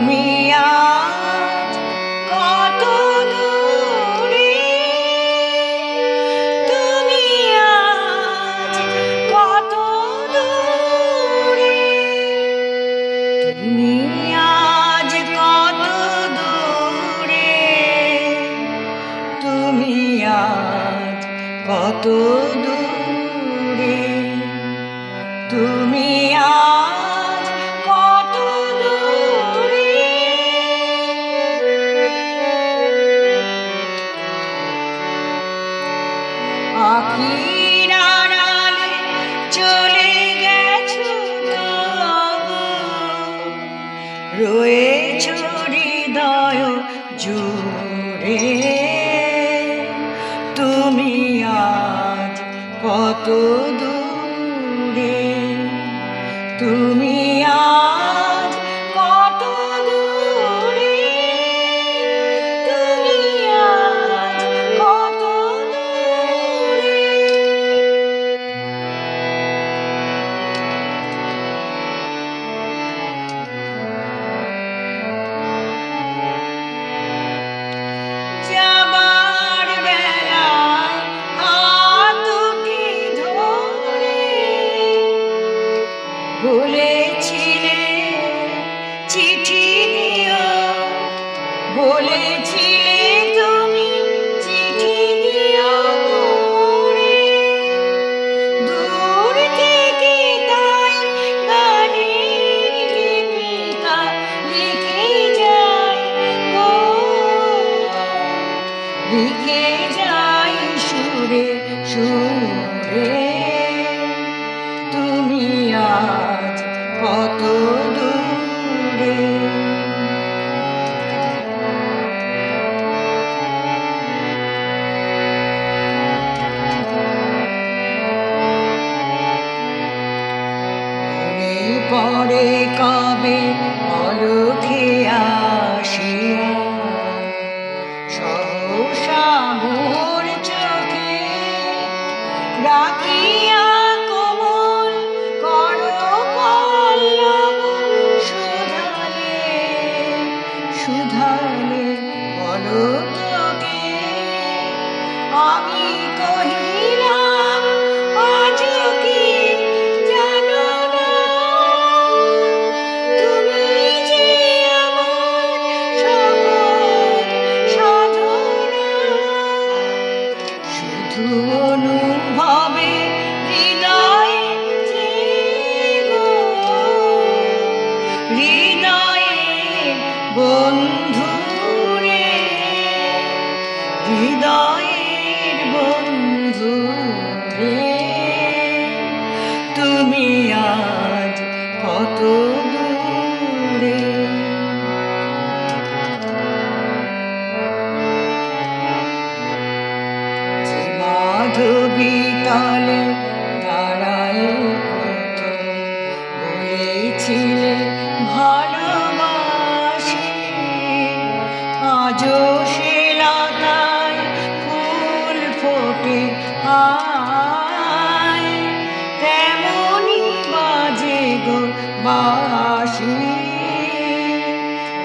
তুমি আজ কত দূরে, তুমি আজ কত দূরে, তুমি আজ কত দূরে, তুমি আজ কত দূরে, তুমি আজ কত দূরে। আখির আড়ালে চলে গেছো তবু রয়েছো হৃদয় জুড়ে, তুমি আজ কত দূরে, তুমি আজ কত দূরে, তুমি আজ কত দূরে। যাবার বেলায় হাত দুটি ধরে বলেছিলে চিঠি দিও, বলেছিলে তুমি চিঠি দিও করে। দূর থেকে তাই গানের লিপিকা লিখে যায় গো, লিখে যাই সুরে সুরে, তুমি আজ কত দূরে। মনে পড়ে কবে পলকে আসিয়া সহসা মোর চোখে রাখিয়া কোমল করপল্লব সুধালে সুধালে পলকে। আমি কহিলাম আজ কি জানো না, তুমি যে আমার সকল সাধনা, শুধু অনুভবে হৃদয়ে গো, হৃদয়ের বন্ধুরে, হৃদয়ের বন্ধুরে, তুমি আজ কত দূরে। যে মাধবী তলে দাঁড়ায় প্রথম বলেছিলে ভালোবাসি, আজও সে লতায় ফুল ফোটে আয়, তেমনি বাজে গো বাঁশি,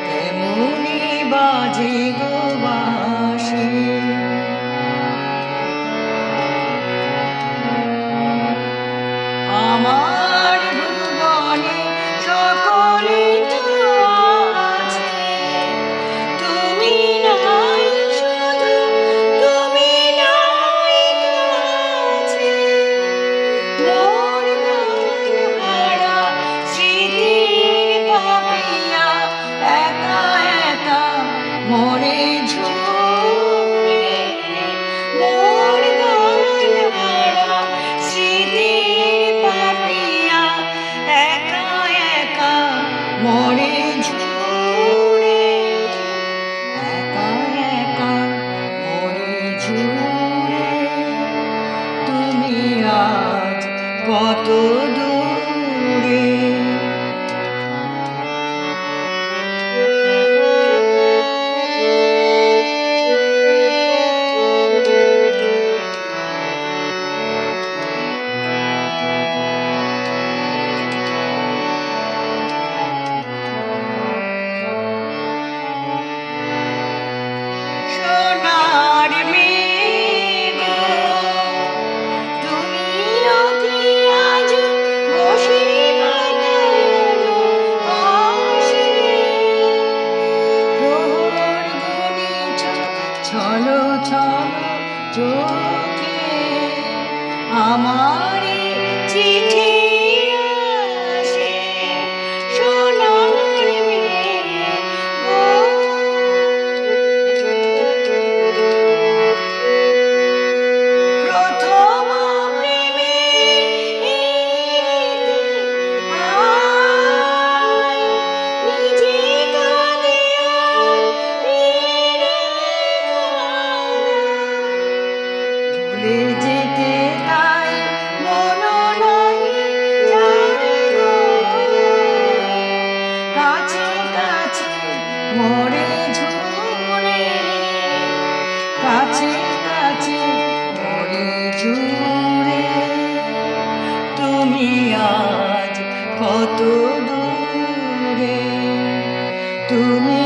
তেমনি বাজে গো বাঁশি। আমার ভুবনে সকলে তো আছে, তুমি নাই শুধু, তুমি নাই কাছে। মোর গানহারা স্মৃতির পাপিয়া একা একা মরে ঝুমে, মোর গানহারা স্মৃতির পাপিয়া একা একা মরে ঝুড়ে, একা একা মরে ঝুড়ে, তুমি আজ কত দূরে। ছলো ছলো চোখে আমার চিঠি আসে সোনার মেঘ গো। প্রথম প্রেমের আয় নিজে কাঁদে আর ফিরে ভুলে যেতে তাই মন নাই যায় গো। কাছে কাছে মোরে ঝুরে কাছে কাছে মোরে ঝুরে তুমি আজ কত দূরে তুমি